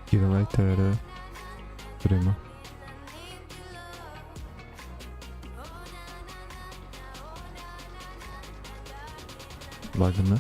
Километр. Прямо. Ладно.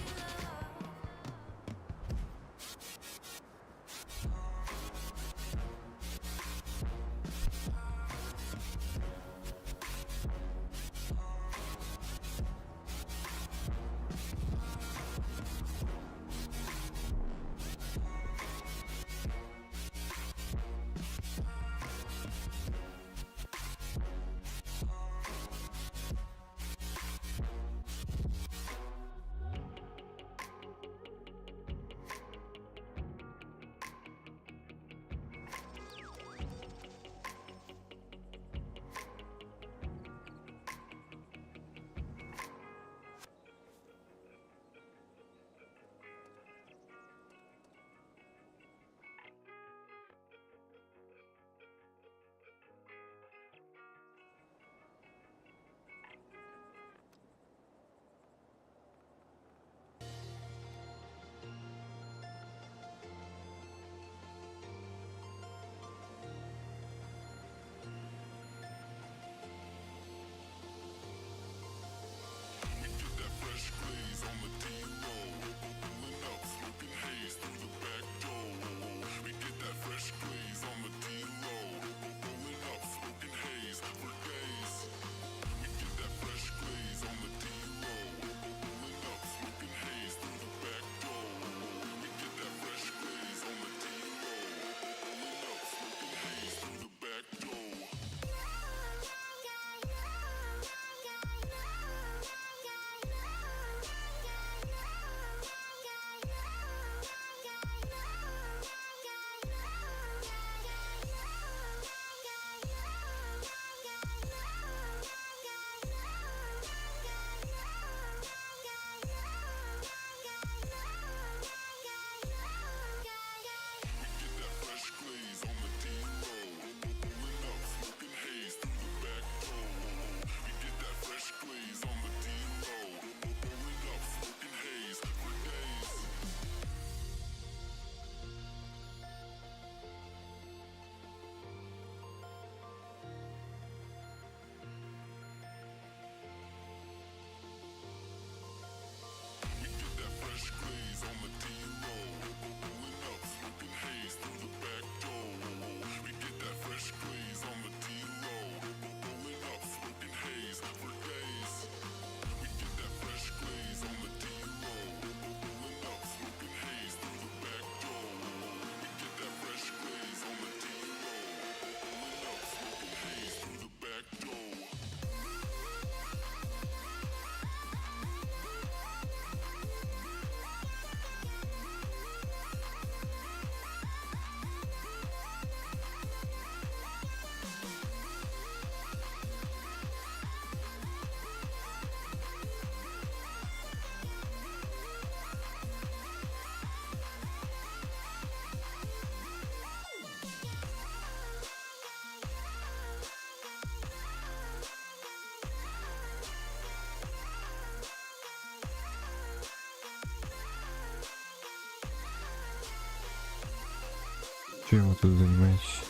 Чем вы тут занимаетесь?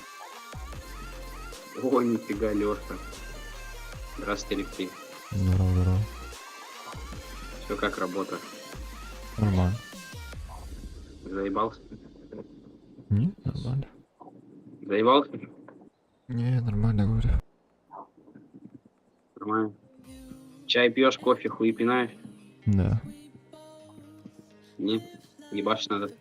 О, нифига, Лёша. Здравствуйте, Алексей. Здорово, здорово. Все как работа? Нормально. Заебался? Не, нормально. Заебался? Не, нормально, говорю. Нормально. Чай пьешь, кофе, хуй пинаешь? Да. Не, ебашь надо.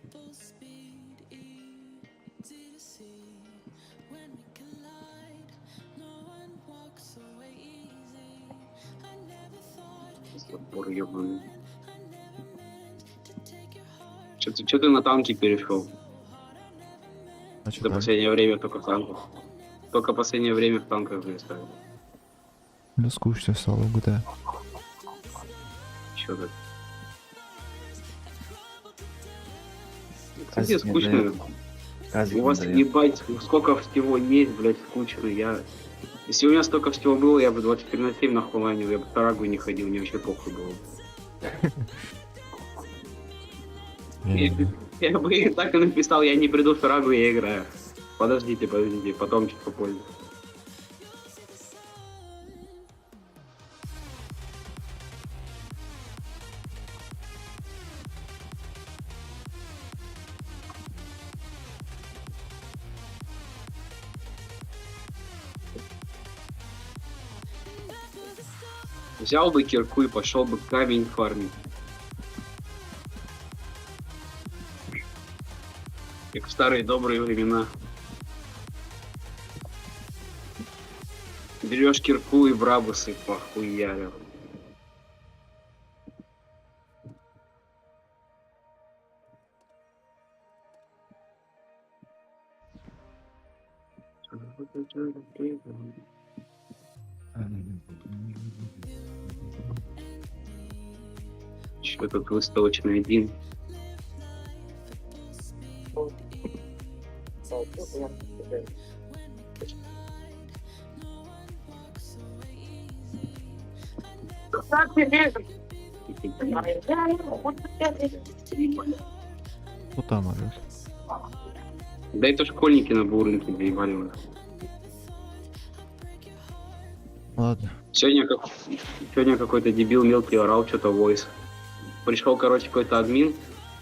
Запор ебаный. Чё ты на танки перешел? А что За так? последнее время только в танках. Только последнее время в танках перестали. Да скучно стало в GTA. Чё ты? Кстати, скучно. У вас ебать, сколько всего есть, блять, скучно. Если у меня столько всего было, я бы 24/7 нахуланил, я бы в Тарагу не ходил, мне вообще похуй было. Я бы и так и написал, я не приду в Тарагу, я играю. Подождите, потом чуть попозже. Взял бы кирку и пошел бы камень фармить. Как в старые добрые времена. Берешь кирку и брабусы похуярил. Что тут выставочный один? Ну там орёт. Да это школьники на бурынке заебали уже. Ладно. Сегодня какой-то дебил мелкий орал что-то войс. Пришел, короче, какой-то админ,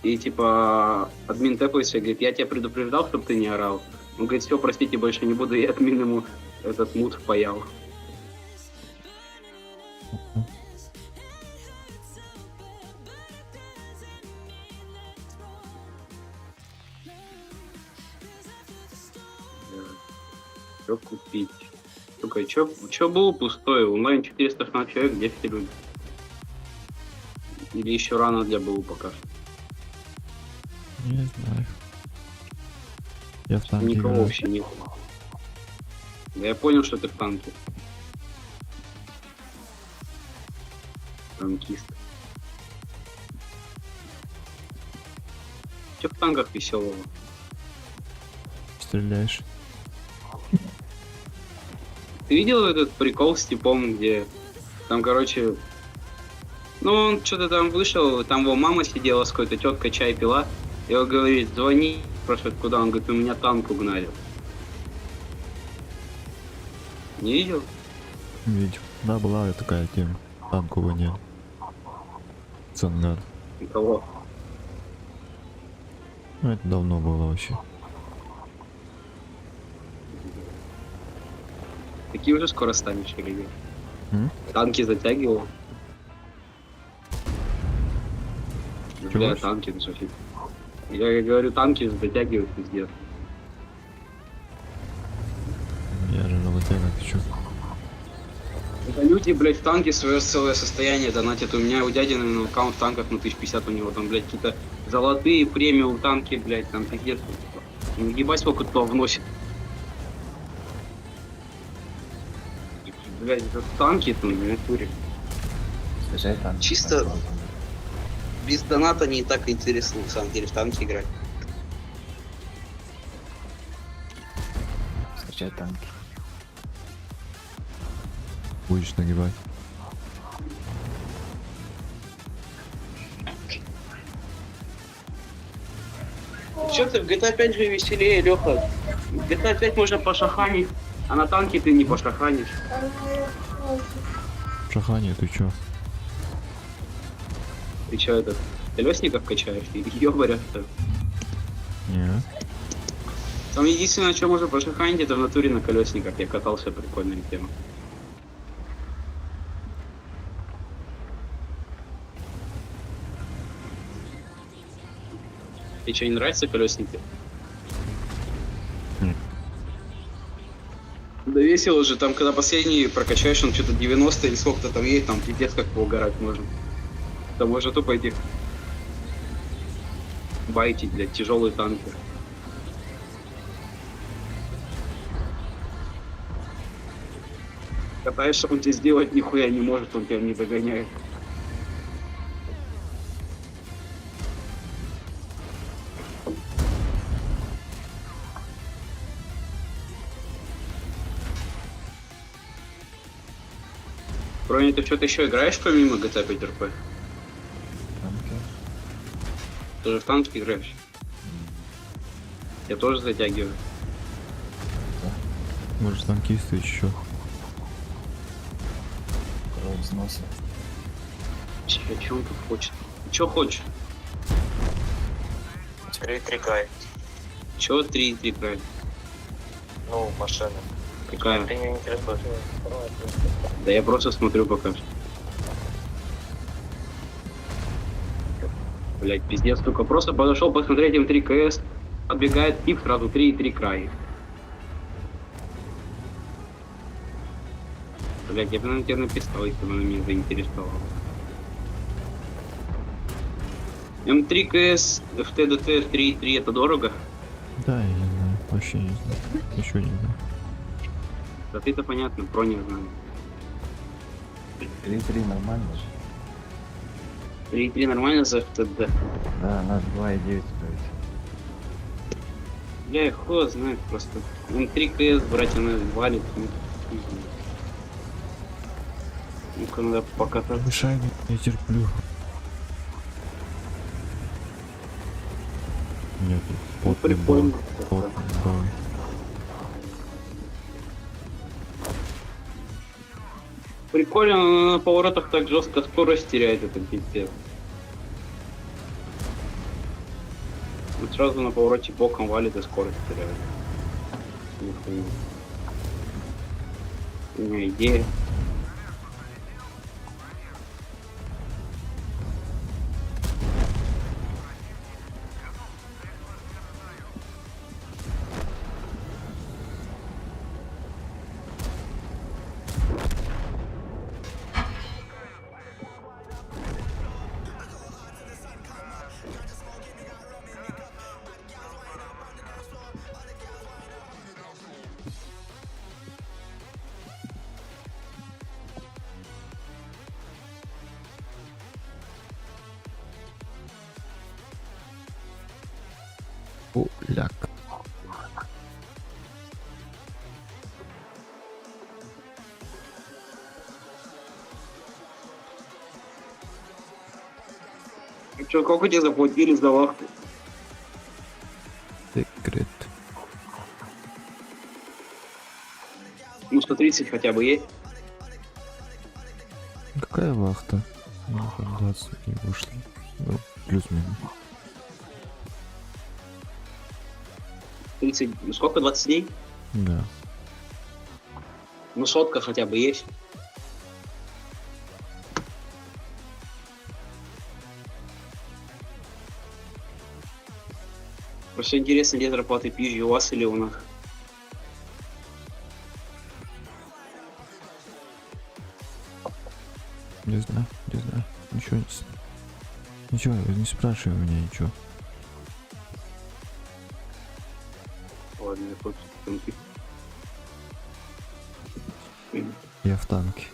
и типа админ тэпается и говорит, я тебя предупреждал, чтобы ты не орал. Он говорит, все, простите, больше не буду, и админ ему этот мут впаял. Что купить? Сука, чё было пустое? Онлайн 416 человек, где все люди? Или еще рано для БУ пока что? Не знаю. Я в танке Никого играю. вообще нет. Да я понял, что ты в танке. Танкист. Че в танках веселого? Стреляешь. Ты видел этот прикол с типом, где там, короче, ну он что-то там вышел, там его мама сидела с какой-то теткой, чай пила, и он говорит, звони, спрашивает, куда, он говорит, у меня танк угнали. Не видел? Видел. Да, была такая тема. Танк угоняли. Цанган. Никого. Ну это давно было вообще. Такие уже скоро станешь, или М? танки затягивал. Бля, Чего? танки, ну что. Я говорю, танки затягивают пиздец. Я же работяга, ты чё? Это люди, блядь, в танке свое целое состояние донатят. У меня у дяди, наверное, аккаунт в танках на 1050 у него там, блядь, какие-то золотые премиум танки, блядь, там пиздец. Ну, ебать, сколько кто вносит. Блядь, это танки там в натуре. Скачай танк. Чисто без доната не так интересно, на самом деле, в танки играть. Скачай танки. Будешь нагибать. Че ты, в GTA 5 же веселее, Леха. В GTA 5 можно пошаханить, а на танке ты не пошаханишь. Шахани, ты чё? Ты че, этот, колесников качаешь? Ёбаря, что ли? Не. Там единственное, что можно пошаханить, это в натуре на колесниках. Я катался, прикольная тема. Тебе что, не нравятся колесники? Нет. Да весело же, там когда последний прокачаешь, он что-то 90 или сколько-то там едет, там пиздец как поугарать можно. Там можно тупо этих байтить, блядь, тяжелые танки. Катаешься, он тебе сделать нихуя не может, он тебя не догоняет. Броня, ты что-то еще играешь помимо GTA 5 RP? Танки. Ты же в танки играешь. Я тоже затягиваю. Может, танкисты еще. Кровь взноса. Че он тут хочет? Че хочешь? 3 край. Че 3 край? Ну, машина. Какая? Ты не интересуешь. Да я просто смотрю пока что. Блять, пиздец, только просто подошел посмотреть им 3 КС, отбегает тип, сразу 3 край. Блять, я бы, наверное, тебе написал, если бы она меня заинтересовала. М3 КС в ТДТ 3.3 это дорого? Да, я не знаю. Вообще не знаю. Еще не знаю. Да ты-то понятно, про не знаю. 3-3 нормально же. 3.3 нормально за ТД? Да, надо 2,9 ставить. Я их хуй знает просто. М3 КС, брать, она валит. Ну, хуй знает. Ну-ка, надо покататься. Мешай мне, я терплю. Нет, Ну, прикольно. Давай. Прикольно, но на поворотах так жестко скорость теряет, это пиздец. Вот сразу на повороте боком валит и скорость теряет. Нихуя. У меня идея. Поляк. Че, сколько тебе заплатили за вахту? Секрет. Ну, 130 хотя бы есть. Какая вахта? Ну, там 20 не вышло. Ну, плюс-минус. 30, ну сколько, 20 дней? Да. Ну, сотка хотя бы есть. Просто интересно, где зарплаты пизжи, у вас или у нас? Не знаю, не знаю. Ничего не... Ничего, не спрашивай меня ничего. Ладно, я хоть танки. Я в танке.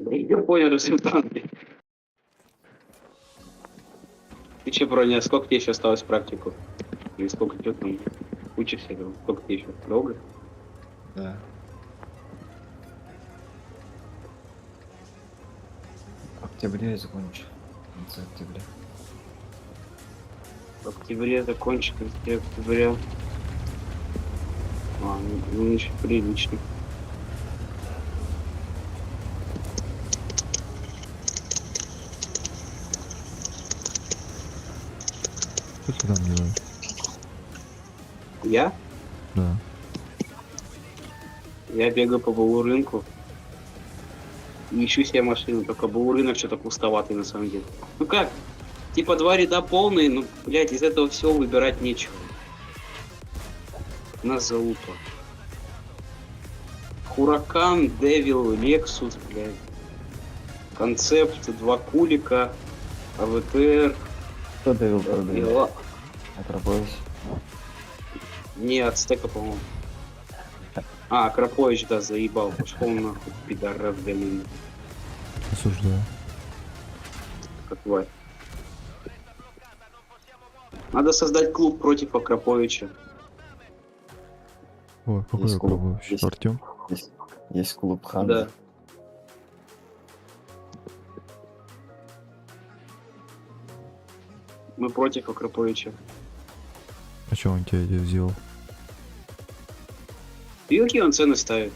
Я понял, что в танке. Ты че, броня, сколько тебе еще осталось практику? Или сколько ты там учишься? Сколько тебе еще? Долго? Да. В октябре я закончу. В конце октября. В октябре закончить, в конце октября. А, ну еще прилично. Что ты там делаешь? Я? Да. Я бегаю по БУ рынку. И ищу себе машину, только БУ рынок что-то пустоватый на самом деле. Ну как? Типа 2 ряда полные, ну, блядь, из этого всего выбирать нечего. Нас залупа. Хуракан, Девил, Лексус, блядь. Концепт, 2 кулика, АВТР. Кто довел продавить? Ила. Акропович. Не, от стека, по-моему. А, Крапович, да, заебал. Пошел нахуй, пидорас, блин. Осуждаю. Как тварь. Надо создать клуб против Акраповича. Ой, какой Есть клуб. Акропович? Есть. Артем? Есть клуб Хан. Да. Мы против Акраповича. А что он тебе сделал? И какие он цены ставит?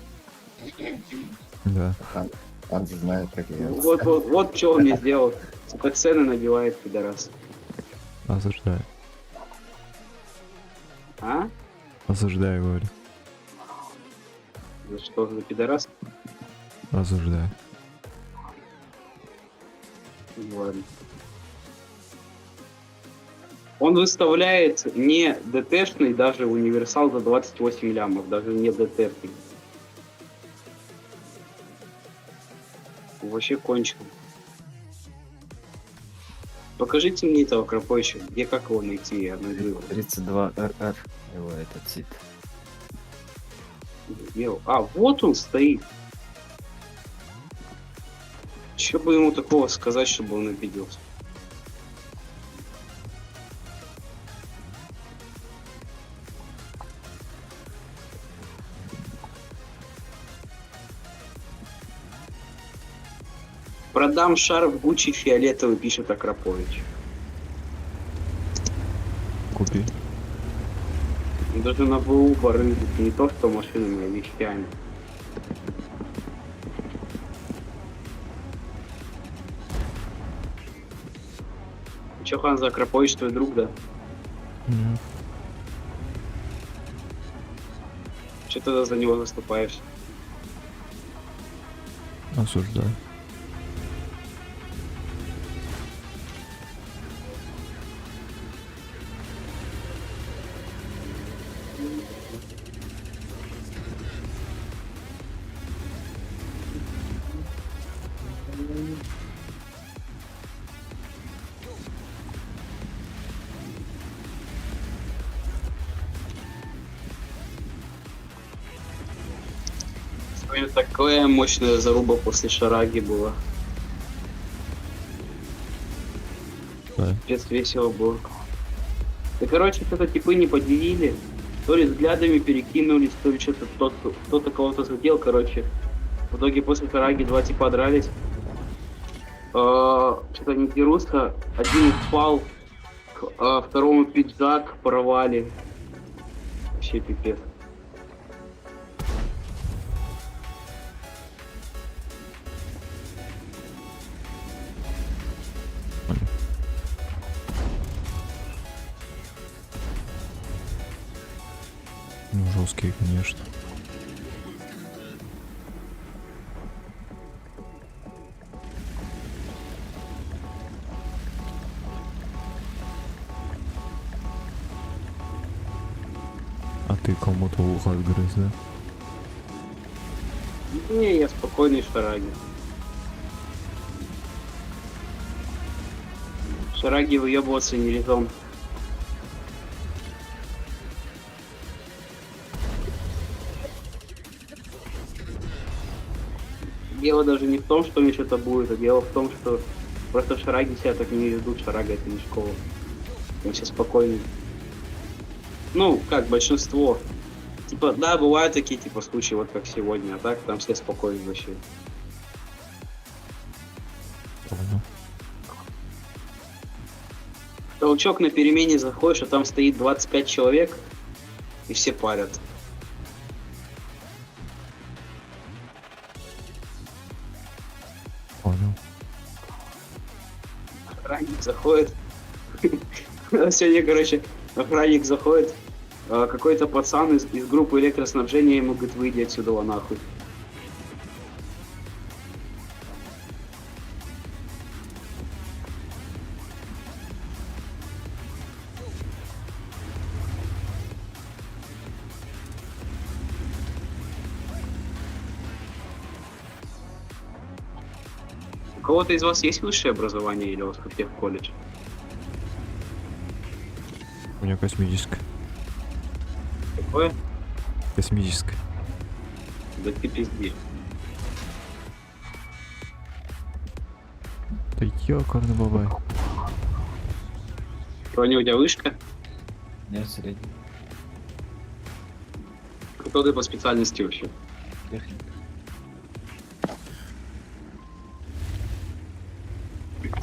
Да. Он же знает, как я. Вот что он мне сделал. Сука, цены набивает, пидорас. Осуждаю. А? Осуждаю, говорю. За что, за пидорас? Осуждаю. Ладно. Он выставляет не ДТшный, даже универсал за 28 лямов, даже не ДТшный. Вообще кончил. Покажите мне этого Краповича, где, как его найти, я найду. 32 РР его этот сит. Где он? А, вот он стоит. Что бы ему такого сказать, чтобы он обиделся? Продам шар в Гуччи фиолетовый, пишет Акрапович. Купи. Даже на БУ барыгит, не то что машинами, а вещами. Чё, Ханза, Акрапович твой друг, да? Нет. Че тогда за него заступаешь? Осуждаю. Сегодня такая мощная заруба после шараги была. Да. Пец весело было. Да, короче, что-то типы не поделили. То ли взглядами перекинулись, то ли что-то кто-то кого-то задел, короче. В итоге после шараги два типа дрались. Что-то не дерутся. Один упал, второму пиджак порвали. Вообще пипец. Ну, жесткие, конечно. А ты кому-то ухо отгрыз, да? Не, я спокойный шараги. Шараги выебываться не резон. Дело даже не в том, что мне что-то будет, а дело в том, что просто шараги себя так не ведут, шарага это не школа. Он сейчас спокойный. Ну, как большинство. Типа, да, бывают такие типа случаи, вот как сегодня, а так там все спокойны вообще. Понял. Толчок на перемене заходишь, а там стоит 25 человек, и все парят. Понял. Охранник заходит. Сегодня, короче, охранник заходит. Какой-то пацан из группы электроснабжения ему говорит, выйди отсюда, нахуй. У кого-то из вас есть высшее образование или у вас как в колледж? У меня космическое. Какое? Космическое. Да ты пизди. Да ёкарный бабай. Тоня, у тебя вышка? Я средний. Кто ты по специальности вообще?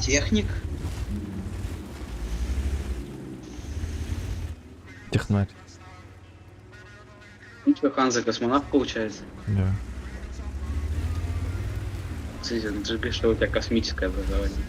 Техник. Техник? Космонавт. Ну что, Ханза космонавт получается. Да. Кстати, Джига, что у тебя космическое образование.